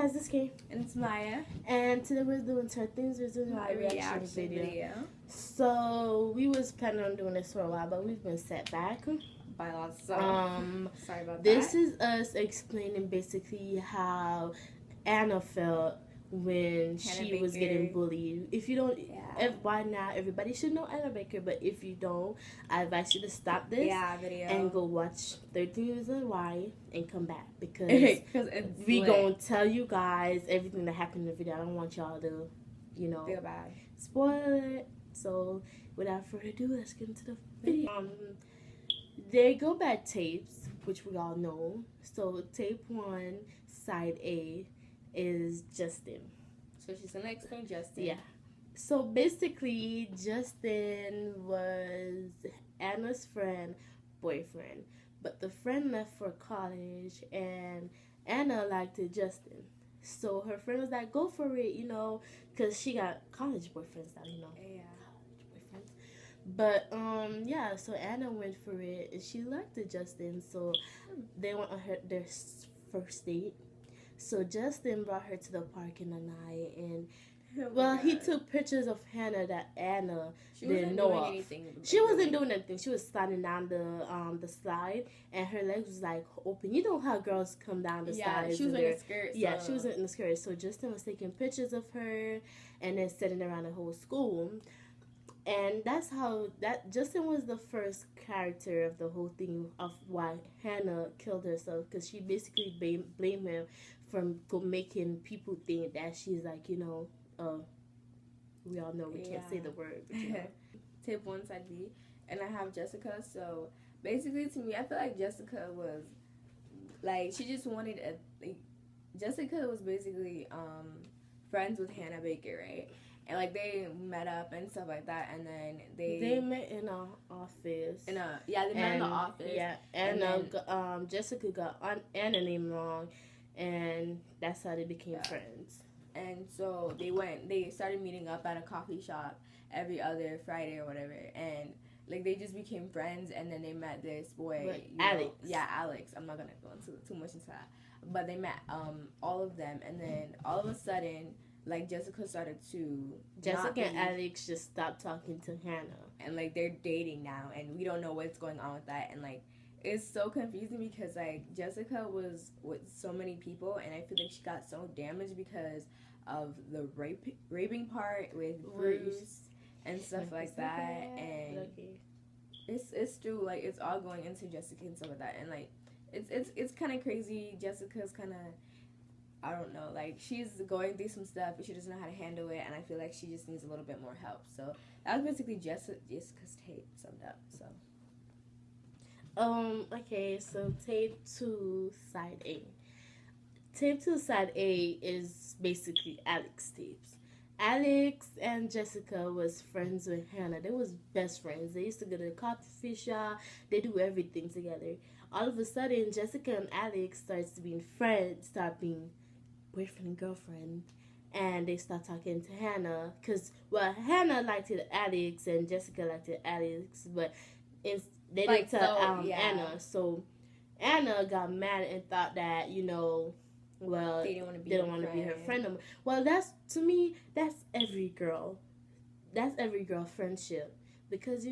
guys, this is Kay. And it's Maya. And today we're doing two things. We're doing a reaction video. So we was planning on doing this for a while, but we've been set back by lots of stuff. Sorry about this that. This is us explaining basically how Anna felt when she was getting bullied. If you don't, by now everybody should know Anna Baker, but if you don't, I advise you to stop this video and go watch 13 Reasons Why and come back because we gonna tell you guys everything that happened in the video. I don't want y'all to, feel bad, spoil it. So without further ado, let's get into the video. They go back tapes, which we all know. So tape 1, side A, is Justin. So she's gonna explain Justin. Yeah. So basically, Justin was Anna's boyfriend, but the friend left for college, and Anna liked Justin. So her friend was like, "Go for it," because she got college boyfriends now, Yeah. College boyfriends. But yeah. So Anna went for it, and she liked Justin. So they went on their first date. So Justin brought her to the park in the night, and he took pictures of Hannah that Anna didn't know of. She wasn't doing anything. She was sliding down the slide, and her legs was like open. You know how girls come down the slide. She was in a skirt. Yeah, she was in a skirt. So Justin was taking pictures of her, and then sitting around the whole school. And that's how Justin was the first character of the whole thing of why Hannah killed herself, because she basically blamed him for making people think that she's like, we all know we can't say the word. But, Tape 1, side B, and I have Jessica. So basically, to me, I feel like Jessica was like, she just wanted Jessica was basically friends with Hannah Baker, right? And like they met up and stuff like that, and then they met in an office. They met in the office. Yeah, and Jessica got Anna name wrong, and that's how they became friends. And so they started meeting up at a coffee shop every other Friday or whatever, and like they just became friends. And then they met this boy, Alex. Alex. I'm not gonna go into too much into that, but they met all of them, and then all of a sudden, like Jessica and Alex just stopped talking to Hannah, and like they're dating now, and we don't know what's going on with that, and like it's so confusing because like Jessica was with so many people, and I feel like she got so damaged because of the raping part with Bruce and stuff like that, and it's true, like it's all going into Jessica and stuff like that, and like it's kind of crazy. Jessica's kind of, I don't know, like she's going through some stuff, but she doesn't know how to handle it, and I feel like she just needs a little bit more help. So that was basically Jessica's tape summed up. So okay, so tape 2, side A. Tape 2, side A is basically Alex tapes. Alex and Jessica was friends with Hannah. They was best friends. They used to go to the coffee shop. They do everything together. All of a sudden, Jessica and Alex start being boyfriend and girlfriend, and they start talking to Hannah, because Hannah liked Alex and Jessica liked Alex, but they didn't tell Anna. So Anna got mad and thought that they don't want to be her friend no more. Well, to me that's every girl friendship, because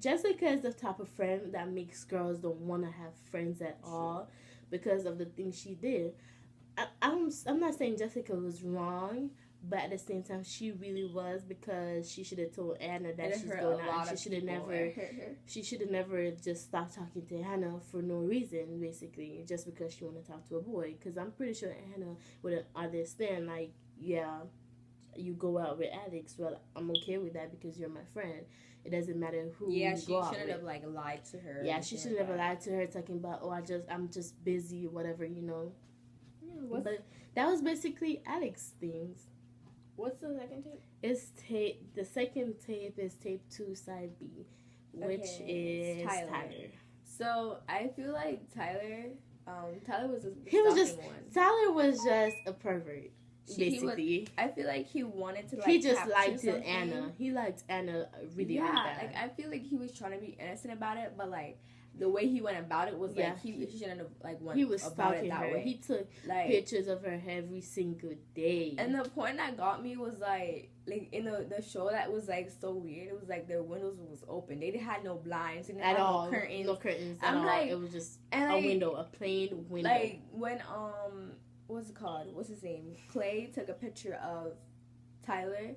Jessica is the type of friend that makes girls don't want to have friends at all because of the things she did. I'm not saying Jessica was wrong, but at the same time, she really was, because she should have told Anna that she's going out. She should have never just stopped talking to Hannah for no reason, basically, just because she wanted to talk to a boy. Because I'm pretty sure Hannah would understand, like, yeah, you go out with Alex. Well, I'm okay with that because you're my friend. It doesn't matter who you go out with. Yeah, she shouldn't have lied to her. Yeah, she should never lied to her, talking about, I'm just busy, whatever, But that was basically Alex things. What's the second tape? The second tape is tape 2, side B, which is Tyler. So I feel like Tyler was Tyler was just a pervert. Basically, I feel like he wanted to. He just liked Anna. He liked Anna really. Yeah, like I feel like he was trying to be innocent about it, but like the way he went about it was Yeah, like he shouldn't have like went he was about it stalking that her. way. He took Like pictures of her every single day. and the point that got me was like in the show that was like so weird. It was like their windows was open. They had no blinds. They didn't At have all, no curtains. no curtains at I'm all. like- It was just And a like, window, a plain window. like when what's it called? What's his name? Clay took a picture of Tyler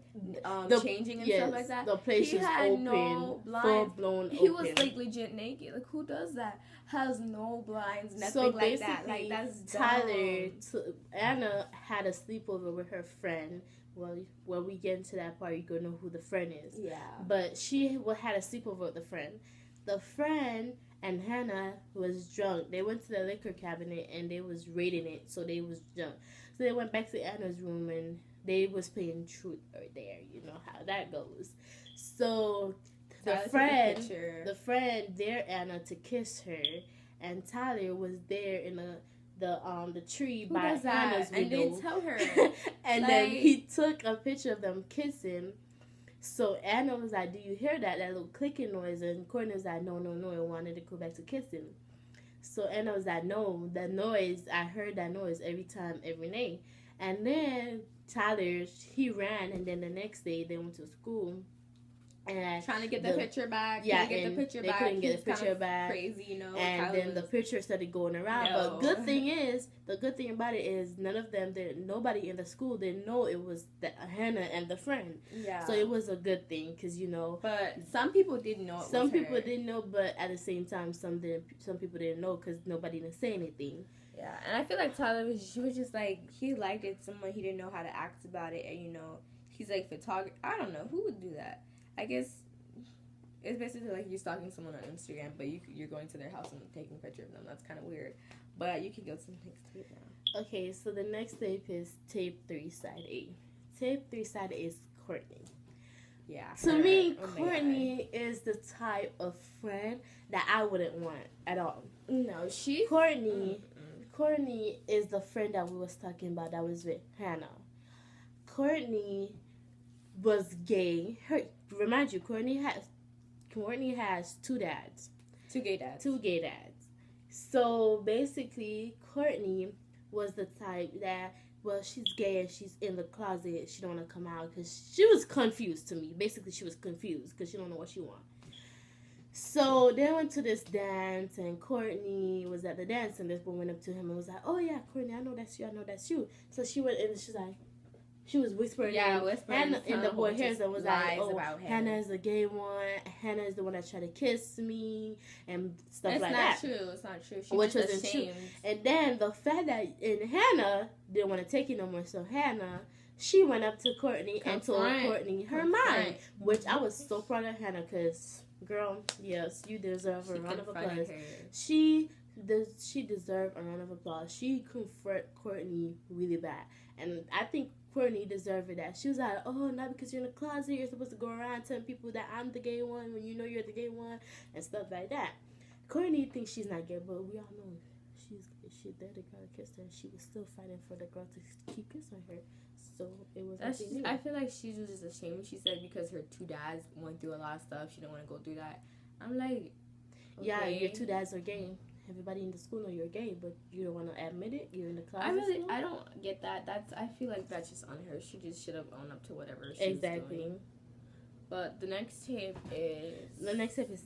changing and stuff like that. The place He is had open, no blinds. full blown open. He was like legit naked. Like who does that? Has no blinds, nothing So like that. basically, Like that's Tyler, dumb. Anna had a sleepover with her friend. Well, when we get into that part, you're gonna know who the friend is. Yeah. But she had a sleepover with the friend. The friend and Hannah was drunk. They went to the liquor cabinet and they was raiding it, so they was drunk. So they went back to Anna's room and they was playing truth or dare. You know how that goes. So Tyler took a the friend dared Anna to kiss her, and Tyler was there in the tree Who by does that? Hannah's And window. didn't tell her. And Like- then he took a picture of them kissing. So Anna was like, "Do you hear that little clicking noise?" And Courtney was like, "No, I wanted to go back to kissing." So Anna was like, "No, that noise, I heard that noise every time, every day." And then Tyler, he ran, and then the next day they went to school. And Trying to get the picture back. yeah, Couldn't get and the picture they back. couldn't He get was the picture kind of back. Crazy, you know. And Tyler then the was- picture started going around. No. But the good thing about it is none of them, nobody in the school didn't know it was Hannah and the friend. yeah. So it was a good thing because But some people didn't know. some people didn't know, but at the same time, some people didn't know because nobody didn't say anything. Yeah, and I feel like Tyler she was just like he liked it. Someone he didn't know how to act about it, and he's like photographer. I don't know who would do that. I guess it's basically like you're stalking someone on Instagram, but you're going to their house and taking a picture of them. That's kind of weird. But you can go to the next tape now. Okay, so the next tape is tape 3, side A. Tape 3, side A is Courtney. Yeah. To her. me, Oh my Courtney is the type of friend that I wouldn't want at all. God. No, she. Courtney is the friend that we was talking about that was with Hannah. Courtney was gay. Remind you, Courtney has 2 dads. 2 gay dads. 2 gay dads. So basically, Courtney was the type that, well, she's gay and she's in the closet. She don't want to come out because she was confused to me. Basically, she was confused because she don't know what she want. So they went to this dance and Courtney was at the dance and this boy went up to him and was like, "Oh yeah, Courtney, I know that's you. So she went and she was whispering. Yeah, and whispering. Hannah in the boy just hears and was lies like, "Oh, about him. Hannah is the gay one. Hannah is the one that tried to kiss me and stuff It's like not that." true. It's not true. She Which was wasn't true. ashamed. And then the fact that Hannah didn't want to take it no more, so Hannah, she went up to Courtney and told Confront. Courtney her Confront. mind, which I was so proud of Hannah because, girl, yes, you deserve a She round of confronted applause. her. She deserved a round of applause. She confronted Courtney really bad, and I think Courtney deserved that. She was like, "Oh, not because you're in the closet, you're supposed to go around telling people that I'm the gay one when you know you're the gay one and stuff like that." Courtney thinks she's not gay, but we all know she let the girl kiss her. She was still fighting for the girl to keep kissing her. So it was That's nothing just, new. I feel like she was just ashamed. She said because her 2 dads went through a lot of stuff, she didn't want to go through that. I'm like, Yeah, okay. your 2 dads are gay. Everybody in the school know you're gay, but you don't want to admit it. You're in the closet. still? I don't get that. I feel like that's just on her. She just should have owned up to whatever she was Exactly. doing. But the next tape is The next tape is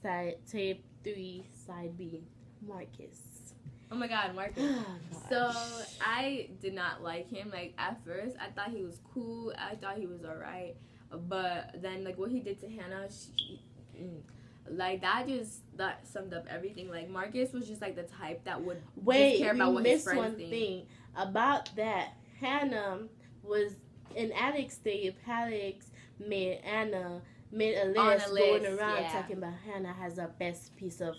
tape 3, side B, Marcus. oh my God, Marcus. So I did not like him. Like at first, I thought he was cool. I thought he was alright. But then, like what he did to Hannah, like that summed up everything. Like Marcus was just like the type that would just care about what his missed friends one think. thing about that. Hannah was in Alex tape. Alex made a list, On a going list, around yeah. talking about Hannah has the best piece of.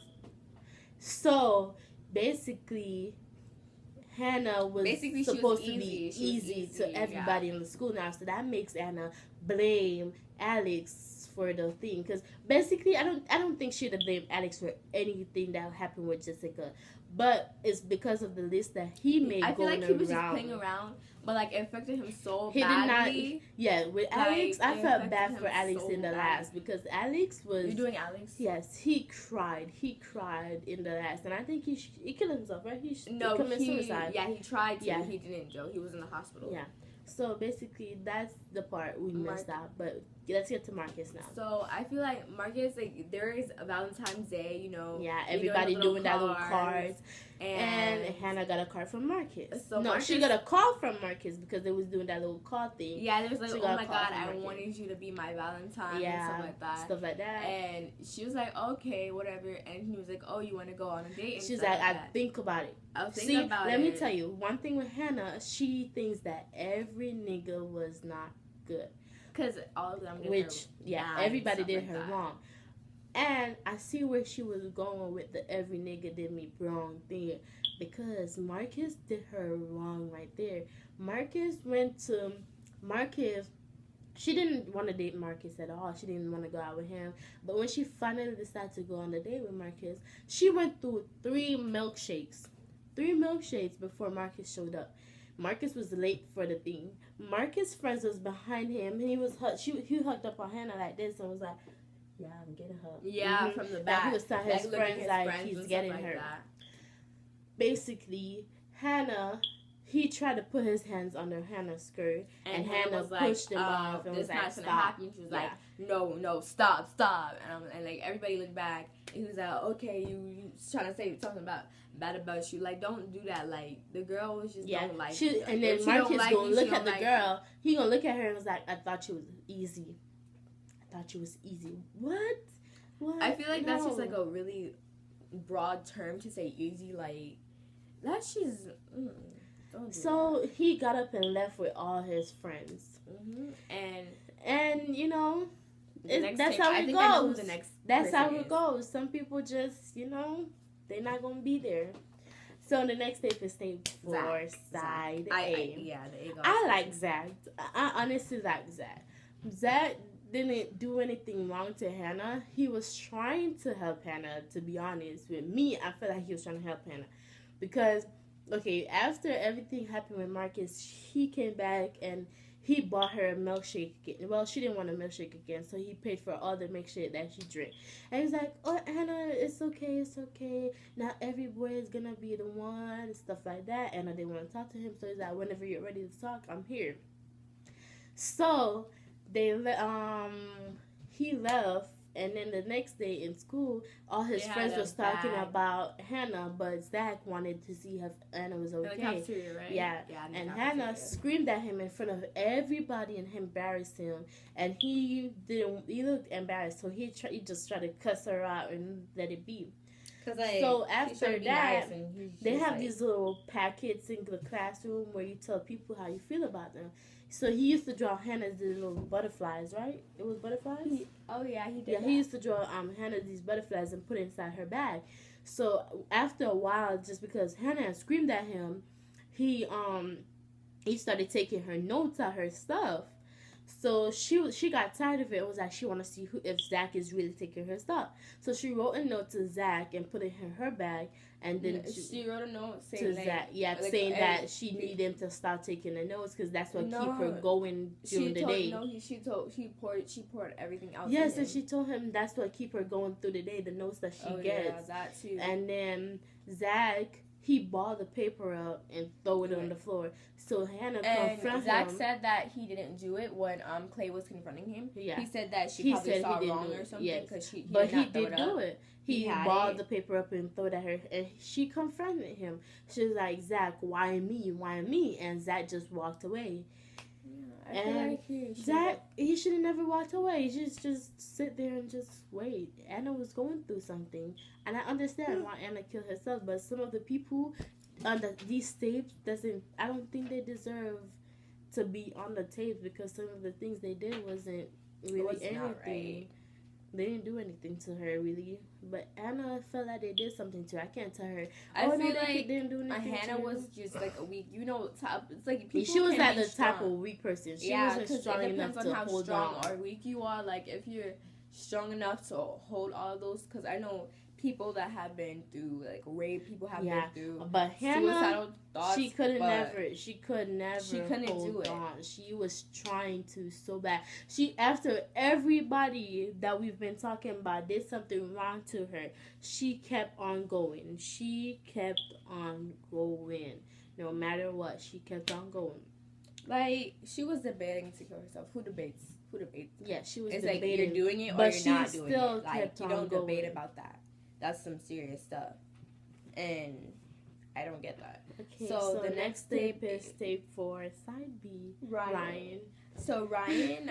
So basically, Hannah was Basically, she was supposed to easy. be She was easy easy, to yeah. everybody in the school now. So that makes Anna blame Alex for the thing. Because basically, I don't think she'd have blamed Alex for anything that happened with Jessica, but it's because of the list that he made. I feel going like he was just around. playing around, but like it affected him so He did badly. not. Yeah, with Like, Alex, I it felt affected bad him for Alex so in the bad. last because Alex was. You're doing Alex? Yes, he cried. He cried in the last, and I think he killed himself, right? He No, committed suicide. Yeah, he tried to. Yeah. He didn't, Joe. He was in the hospital. Yeah. So basically, that's the part we missed out. But let's get to Marcus now. So I feel like Marcus, like there is a Valentine's Day, you know. Yeah, everybody doing that little cards. And And Hannah got a card from Marcus. So no, she Marcus- got a call from Marcus because they was doing that little call thing. yeah, there was like, She oh got a my call God, from I Marcus. wanted you to be my Valentine Yeah, and stuff like that. stuff like that. And she was like, okay, whatever. And he was like, oh, you want to go on a date? And She's stuff like, I that. think about it. I'll think See, about let it. me tell you, one thing with Hannah, she thinks that every nigga was not good. Because all of them did Which, her yeah, bad and everybody stuff did like her that. wrong. And I see where she was going with the every nigga did me wrong thing. Because Marcus did her wrong right there. Marcus, she didn't want to date Marcus at all. She didn't want to go out with him. But when she finally decided to go on a date with Marcus, she went through 3 milkshakes. 3 milkshakes before Marcus showed up. Marcus was late for the thing. Marcus' friends was behind him. And he hugged up on Hannah like this and was like, yeah, I'm getting her. Yeah, from the Like back. he was telling Like, his look at friends his like friends he's and getting stuff like her. that. Basically, Hannah, he tried to put his hands under Hannah's skirt, and Hannah was pushed him off and this was like, not gonna stop. happen. She was Yeah. like, no, stop. And like everybody looked back. And he was like, okay, you trying to say something bad about you. Like, don't do that. Like, the girl was just don't like you. And If then she Marcus don't like gonna you, look she at don't the like girl. He gonna look at her and was like, I thought you was easy. What? I feel like that's just like No. a really broad term to say easy. Like, that's just don't do So he got up and left with all his friends, And and you know, the next that's thing- how I it think I know who goes. the next That's how person it is. goes. Some people just, they're not gonna be there. So the next tape is tape 4, side A. Yeah, the A goes. I like Zach. I honestly like Zach. Zach didn't do anything wrong to Hannah. He was trying to help Hannah, to be honest. With me, I feel like he was trying to help Hannah. Because, okay, after everything happened with Marcus, he came back and he bought her a milkshake again. Well, she didn't want a milkshake again, so he paid for all the milkshake that she drank. And he's like, oh, Hannah, it's okay. Not every boy is gonna be the one, and stuff like that. And I didn't want to talk to him, so he's like, whenever you're ready to talk, I'm here. So he left, and then the next day in school, all his They had friends a was talking bag. about Hannah, but Zach wanted to see if Hannah was In the okay. cafeteria, right? Yeah, in the and cafeteria. Hannah screamed at him in front of everybody and embarrassed him. And he looked embarrassed, so he just tried to cuss her out and let it be. Cause like, So she's trying to after be that, nice and he's they just have like, these little packets in the classroom where you tell people how you feel about them. So he used to draw Hannah's little butterflies, right? It was butterflies? Oh yeah, he did. Yeah, he used to draw Hannah these butterflies and put it inside her bag. So after a while, just because Hannah had screamed at him, he started taking her notes out her stuff. So she got tired of it and was like, she want to see if Zach is really taking her stuff. So she wrote a note to Zach and put it in her bag, and then she wrote a note to saying like, Zach, saying that she needed him to start taking the notes because that's what keep her going during the day. she poured everything out. Yes, to and him. she told him that's what keep her going through the day, the notes that she gets. Yeah, that too. And then Zach, he balled the paper up and throw it on the floor. So Hannah confronted Zach him. said that he didn't do it when Clay was confronting him. Yeah. He said that she He probably said saw he didn't wrong do or it, something yes. because he But he did not did throw it do up. it. He He had balled it. the paper up and threw it at her, and she confronted him. She was like, Zach, why me? Why me? And Zach just walked away. I feel And like he Zach, he should have never walked away. He just sit there and just wait. Anna was going through something, and I understand why Anna killed herself. But some of the people on these tapes I don't think they deserve to be on the tapes because some of the things they did wasn't really was anything. not right. They didn't do anything to her really, but Anna felt like they did something to her. I can't tell her. I no, feel they like didn't do anything. Hannah to was just like a weak, it's like people she was can like be the type strong. of weak person. She Yeah, wasn't because strong it enough depends to on how hold strong on. or weak you are. Like if you're strong enough to hold all those, because I know people that have been through like rape, people have been through but Hannah, suicidal thoughts. she could never she couldn't do it. on. She was trying to so bad. She, after everybody that we've been talking about did something wrong to her, she kept on going. She kept on going. No matter what, she kept on going. Like, she was debating to kill herself. Who debates? Yeah, she was it's debating. Like, you're doing it or but you're not doing still it. Like, you don't going. debate about that. That's some serious stuff. And I don't get that. Okay, so the next tape is tape 4, side B. Ryan. So Ryan,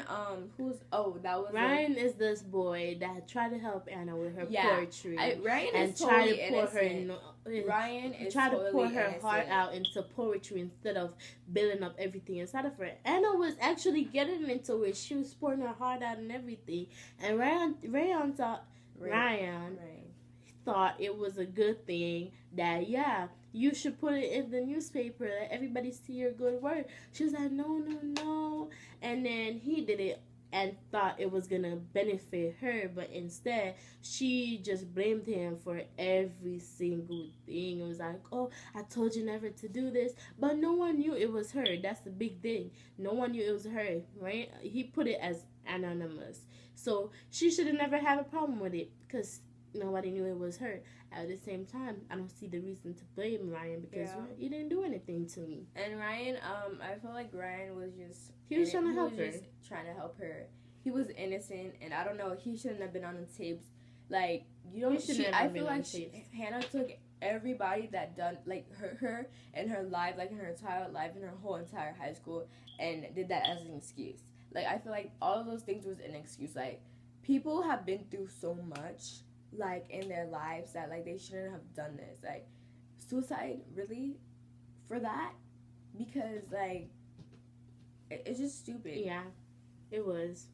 Ryan is this boy that tried to help Anna with her poetry. Ryan and is totally tried to pour innocent. Ryan is tried totally to pour her innocent. heart out into poetry instead of building up everything inside of her. Anna was actually getting into it. She was pouring her heart out and everything. And Ryan thought it was a good thing that you should put it in the newspaper, let everybody see your good work. She was like, no. And then he did it and thought it was gonna benefit her, but instead she just blamed him for every single thing. It was like, oh, I told you never to do this, but no one knew it was her. That's the big thing. No one knew it was her, right? He put it as anonymous, so she should have never had a problem with it because nobody knew it was her. At the same time, I don't see the reason to blame Ryan because he didn't do anything to me. And Ryan, I feel like Ryan was just trying to help her. Trying to help her. He was innocent, and I don't know. He shouldn't have been on the tapes. Like, you don't. I feel like Hannah took everybody that done like her and her life, like in her entire life, in her whole entire high school, and did that as an excuse. Like, I feel like all of those things was an excuse. Like, people have been through so much, like, in their lives that, like, they shouldn't have done this. Like, suicide, really? For that? Because, like, it's just stupid. Yeah, it was.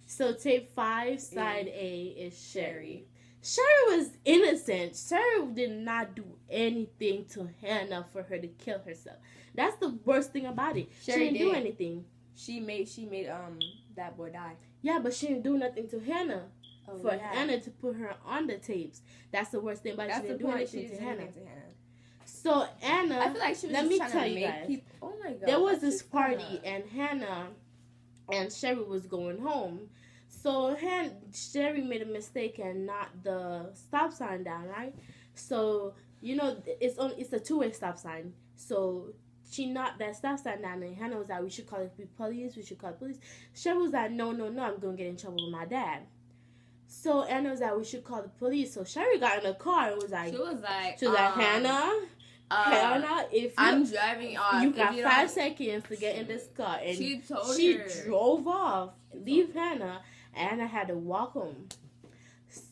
So, tape 5, side A is Sherry. Sherry was innocent. Sherry did not do anything to Hannah for her to kill herself. That's the worst thing about it. She didn't do anything. She made that boy die. Yeah, but she didn't do nothing to Hannah. For Hannah to put her on the tapes. That's the worst thing about it. She didn't do anything to Hannah. So Anna, I feel like she was let me trying tell to you make guys. People, oh my God, there was this party and Hannah and Sherry was going home. So Sherry made a mistake and knocked the stop sign down, right? So it's a two-way stop sign. So she knocked that stop sign down, and Hannah was like, "We should call the police. We should call the police." Sherry was like, "No, I'm gonna get in trouble with my dad." So Anna was like, "We should call the police." So Sherry got in the car and was like, Hannah, if I'm driving off, you got 5 seconds to get in this car, and she drove off, leave Hannah. Anna had to walk home.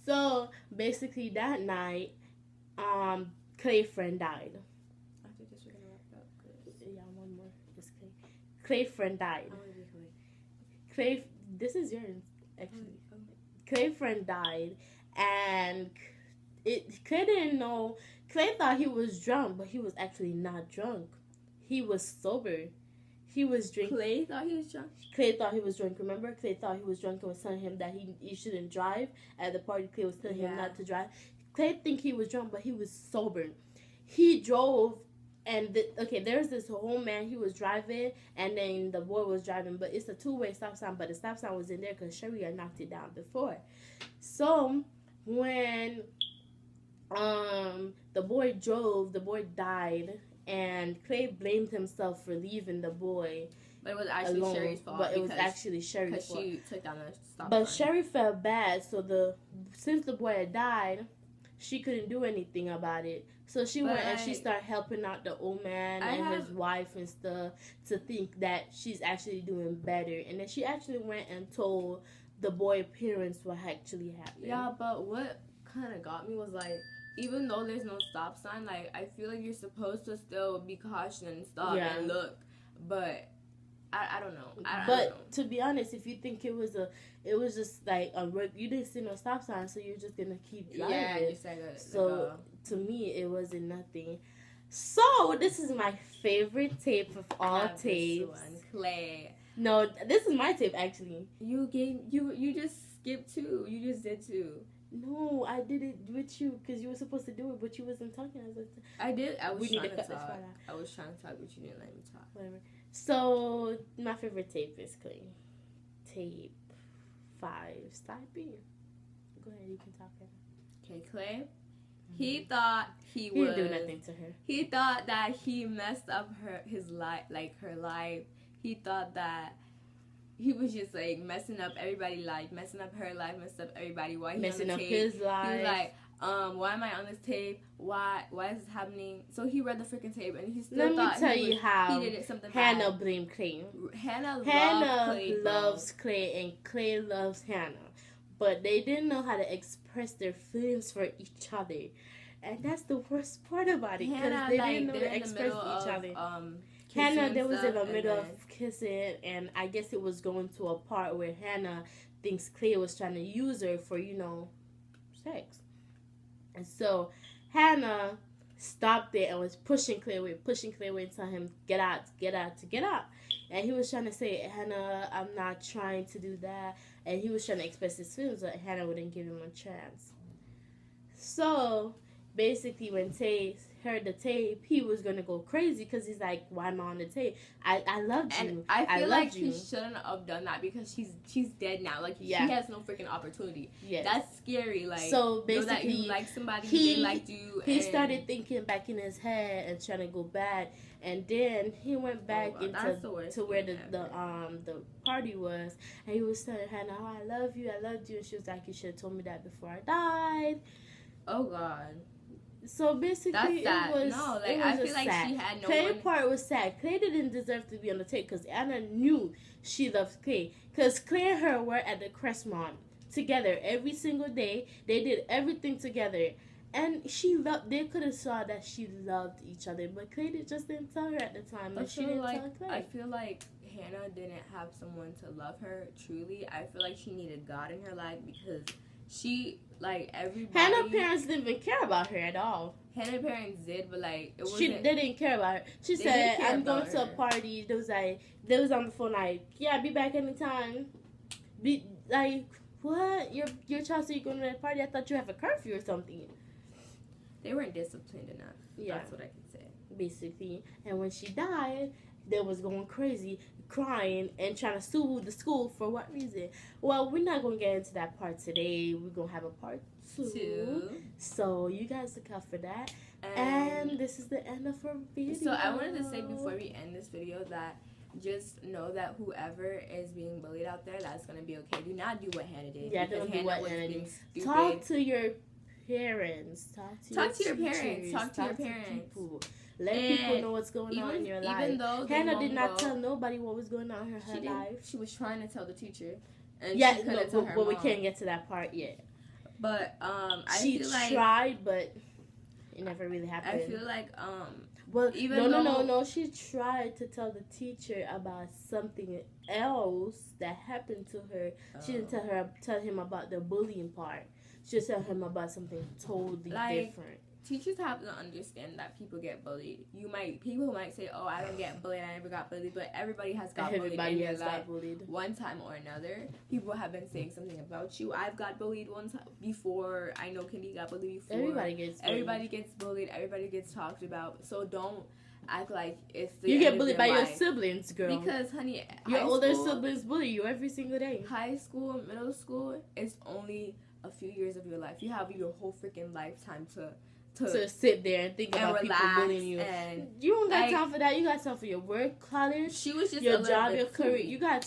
So basically that night, Clay's friend died. After this, we're gonna wrap up. Yeah, one more. Just Clay. Clay's friend died. Clay, this is yours actually. Clay's friend died, and Clay didn't know. Clay thought he was drunk, but he was actually not drunk. He was sober. He was drinking. Clay thought he was drunk? Clay thought he was drunk. Remember? Clay thought he was drunk and was telling him that he shouldn't drive. At the party, Clay was telling him not to drive. Clay think he was drunk, but he was sober. He drove, and there's this whole man. He was driving, and then the boy was driving. But it's a two-way stop sign, but the stop sign was in there because Sherry had knocked it down before. So when the boy drove, the boy died. And Clay blamed himself for leaving the boy But it was actually alone. Sherry's fault. But it was actually Sherry's fault. Because she took down the stop But sign. Sherry felt bad, so since the boy had died, she couldn't do anything about it. So she went and she started helping out the old man and his wife and stuff to think that she's actually doing better. And then she actually went and told the boy parents what actually happened. Yeah, but what kind of got me was like, even though there's no stop sign, like, I feel like you're supposed to still be cautious and stop and look. But I don't know. I don't know. To be honest, if you think it was just like you didn't see no stop sign, so you're just gonna keep driving. Yeah, you said that. So to me, it wasn't nothing. So this is my favorite tape of all tapes. Clay. No, this is my tape actually. You just skipped too. You just did too. No, I did it with you because you were supposed to do it, but you wasn't talking. I did. I was We need trying to to cut this talk. part out. I was trying to talk, but you didn't let me talk. Whatever. So my favorite tape is Clay. Tape 5. Side B. Go ahead, you can talk. Okay, Clay. He thought he He was. didn't do nothing to her. He thought that he messed up his life, like her life. He thought that he was just like messing up everybody's life, messing up her life, messing up everybody. Why he Messing on up the tape? his life. He was like, why am I on this tape? Why is this happening? So he read the freaking tape and he still Let me thought tell you how he did it something Hannah bad. blamed Clay. Hannah loves Clay and Clay loves Hannah. But they didn't know how to express their feelings for each other. And that's the worst part about it. Because they didn't know to express each other. Hannah, they was in the middle of kissing, and I guess it was going to a part where Hannah thinks Clay was trying to use her for, sex. And so Hannah stopped it and was pushing Clay away and telling him, get out. And he was trying to say, Hannah, I'm not trying to do that. And he was trying to express his feelings, but Hannah wouldn't give him a chance. So basically, when Tay heard the tape, he was gonna go crazy because he's like, "Why am I on the tape? I loved you. And I feel like you." he shouldn't have done that because she's dead now. Like Yeah. she has no freaking opportunity. Yes. That's scary. Like So know that basically, you like somebody, he they liked you. He and started thinking back in his head and trying to go back, and then he went back into where the party was, and he was telling Hannah, "Oh, I loved you," and she was like, "You should have told me that before I died." Oh God. So basically, That's sad. it was. No, like it was I feel just like sad. she had no Clay one. part was sad. Clay didn't deserve to be on the tape because Anna knew she loved Clay. Because Clay and her were at the Crestmont together every single day. They did everything together, and they could have saw that she loved each other, but Clay just didn't tell her at the time, and she didn't tell Clay. I feel like Hannah didn't have someone to love her truly. I feel like she needed God in her life because she, like, everybody. Hannah's parents didn't even care about her at all. Hannah's parents did, but like it wasn't. They didn't care about her. She said, "I'm going to a party." They was on the phone like, "Yeah, be back anytime." Be like, what? Your child said you're going to that party? I thought you have a curfew or something. They weren't disciplined enough. Yeah, that's what I can say. Basically, and when she died, they was going crazy, crying and trying to sue the school for what reason? Well, we're not gonna get into that part today. We're gonna have a part two. So you guys look out for that. And this is the end of our video. So I wanted to say before we end this video that just know that whoever is being bullied out there, that's gonna be okay. Do not do what Hannah did. Yeah, don't do what Hannah did. Stupid. Talk to your parents. Talk to your parents. Talk to your parents. People. Let people know what's going on in your life. Even though Hannah did not tell nobody what was going on in her life. She was trying to tell the teacher. And but we can't get to that part yet. But she tried, but it never really happened. I feel like well, no. She tried to tell the teacher about something else that happened to her. She didn't tell him about the bullying part. She just told him about something totally different. Teachers have to understand that people get bullied. People might say, "Oh, I don't get bullied. I never got bullied," but everybody has got bullied in their life one time or another. People have been saying something about you. I've got bullied one time before. I know Kendi got bullied before. Everybody gets bullied. Everybody gets talked about. So don't act like it's you get bullied by your siblings, girl. Because, honey, your older siblings bully you every single day. High school, middle school is only a few years of your life. You have your whole freaking lifetime to sit there and think about people bullying you. And you don't got time for that. You got time for your work, college, she was just your job, your career. You got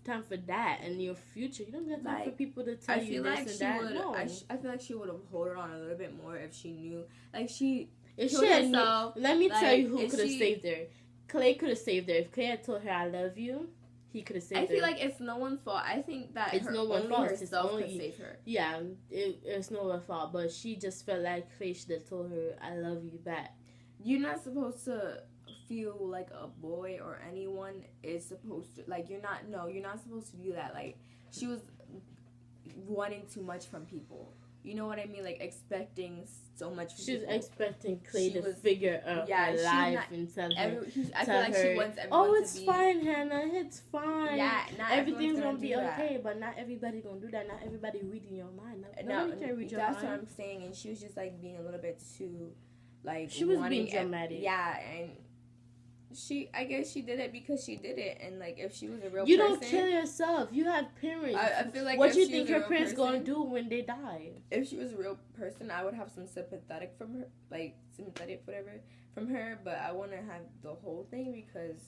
time for that and your future. You don't got time for people to tell you this and that. No. I feel like she would have held on a little bit more if she knew. Like, she if she had let me tell you who could have saved her. Clay could have saved her. If Clay had told her, "I love you," he could have saved her. I feel like it's no one's fault. I think that it's no one's fault. Herself could save her. Yeah, it's no one's fault. But she just felt like Clay should have told her, "I love you" back. You're not supposed to feel like a boy or anyone is supposed to. Like, you're not supposed to do that. Like, she was wanting too much from people. you know what I mean, like expecting so much from She's people. expecting Clay She to was- figure out yeah, her she's life not- and tell her. I feel tell like her, she wants everyone oh, it's to be, fine, Hannah. It's fine. Yeah, not everything's everyone's gonna be do that. okay. But not everybody gonna do that. Not everybody reading your mind. No, Nobody can read your that's mind. what I'm saying. And she was just like being a little bit too, like She was wanting being dramatic. yeah, and I guess she did it because she did it. And like if she was a real You person, don't kill yourself. You have parents. I feel like what if you she think was a her real parents person, gonna do when they die? If she was a real person, I would have some sympathetic from her, like sympathetic whatever from her. But I want to have the whole thing because,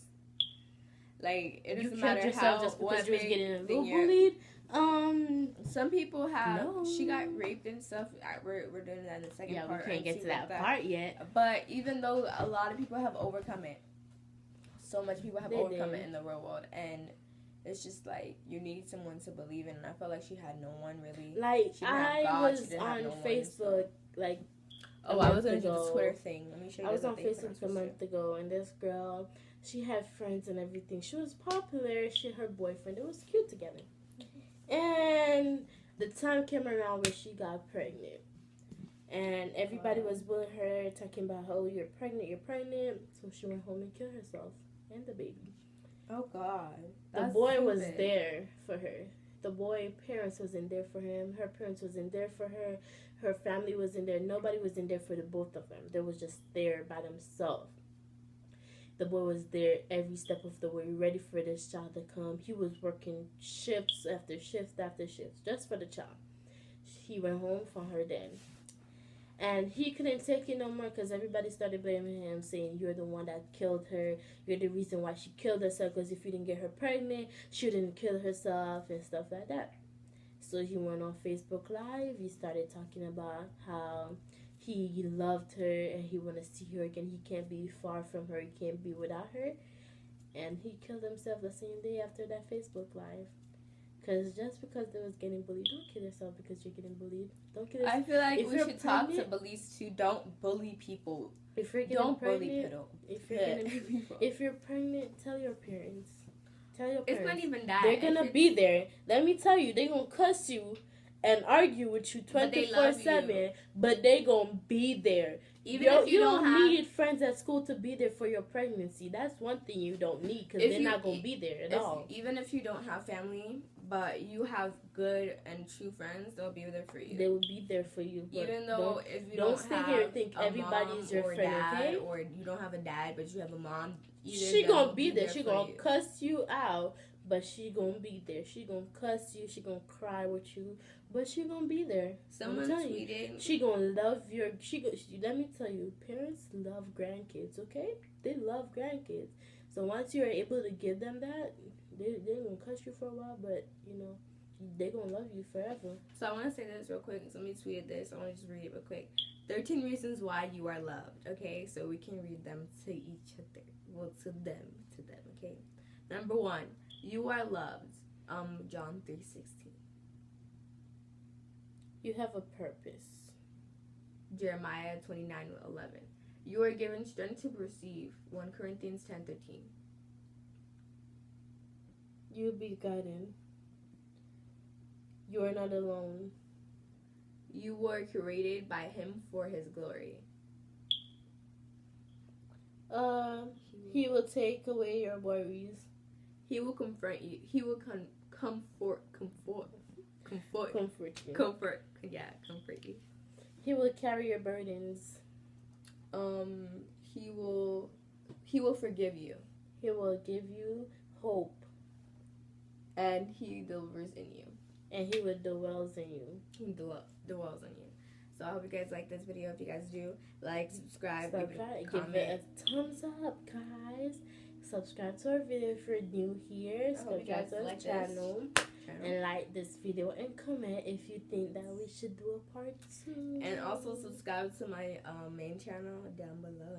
like, it You doesn't killed matter yourself how just because you was getting a little thing you're- bullied. Some people have. No. She got raped and stuff. We're doing that in the second Yeah, part. we can't and get see to what that part yet. But even though a lot of people have overcome it, so much people have They overcome did. it in the real world, and it's just like you need someone to believe in. And I felt like she had no one really. Like, She didn't have I God, she was didn't have on no one, Facebook, like, Oh, a I was month gonna do the ago. Twitter thing. Let me show you. I was the on thing for Facebook us a to month ago, and this girl, she had friends and everything. She was popular. She and her boyfriend, it was cute together. And the time came around where she got pregnant. And everybody was bullying her, talking about, oh, you're pregnant. So she went home and killed herself and the baby. Oh God. The boy was there for her. The boy parents wasn't there for him. Her parents wasn't there for her. Her family wasn't there. Nobody was in there for the both of them. They was just there by themselves. The boy was there every step of the way, ready for this child to come. He was working shifts after shift after shift just for the child. He went home for her then. And he couldn't take it no more because everybody started blaming him, saying, you're the one that killed her. You're the reason why she killed herself, because if you didn't get her pregnant, she wouldn't kill herself and stuff like that. So he went on Facebook Live. He started talking about how he loved her and he want to see her again. He can't be far from her. He can't be without her. And he killed himself the same day after that Facebook Live. Because just because they was getting bullied, don't kill yourself because you're getting bullied. Don't kill yourself. I feel like If we you're should talk to pregnant- police too. Don't bully people. If you're getting Don't bully pregnant, people. if you're pregnant, tell your parents. Tell your It's parents. not even that. They're gonna be there. Let me tell you, they're gonna cuss you and argue with you But they love 24/7. But they gonna be there. Even if you don't have. need friends at school to be there for your pregnancy. That's one thing you don't need because If they're you- not gonna be there at all. Even if you don't have family, but you have good and true friends, they'll be there for you. They will be there for you. But Even though if you don't don't stay have here and think a everybody's mom your or friend, dad, okay? or you don't have a dad but you have a mom, either she they'll gonna be there. She for gonna you. cuss you out, but she gonna be there. She gonna cuss you. She gonna cry with you, but she gonna be there. Someone telling you. tweeted. She gonna love your. Let me tell you, parents love grandkids. Okay, they love grandkids. So once you are able to give them that, they're gonna cuss you for a while, but you know, they're gonna love you forever. So I want to say this real quick. Somebody tweeted this. I want to just read it real quick. 13 reasons why you are loved. Okay, so we can read them to each other. Well, to them. Okay. Number 1, you are loved. John 3:16. You have a purpose. Jeremiah 29:11. You are given strength to receive. 1 Corinthians 10:13. You'll be guided. You are not alone. You were created by Him for His glory. He will take away your worries. He will confront you. He will comfort you. He will carry your burdens. He will forgive you, He will give you hope, and He delivers in you. and he will dwells in you. He dwells on you. So I hope you guys like this video. If you guys do, like, subscribe, give it a Give comment. it a thumbs up, guys. Subscribe to our video if you're new here. I hope you guys Subscribe to our like this channel. channel. And like this video and comment if you think that we should do a part 2. And also subscribe to my main channel down below.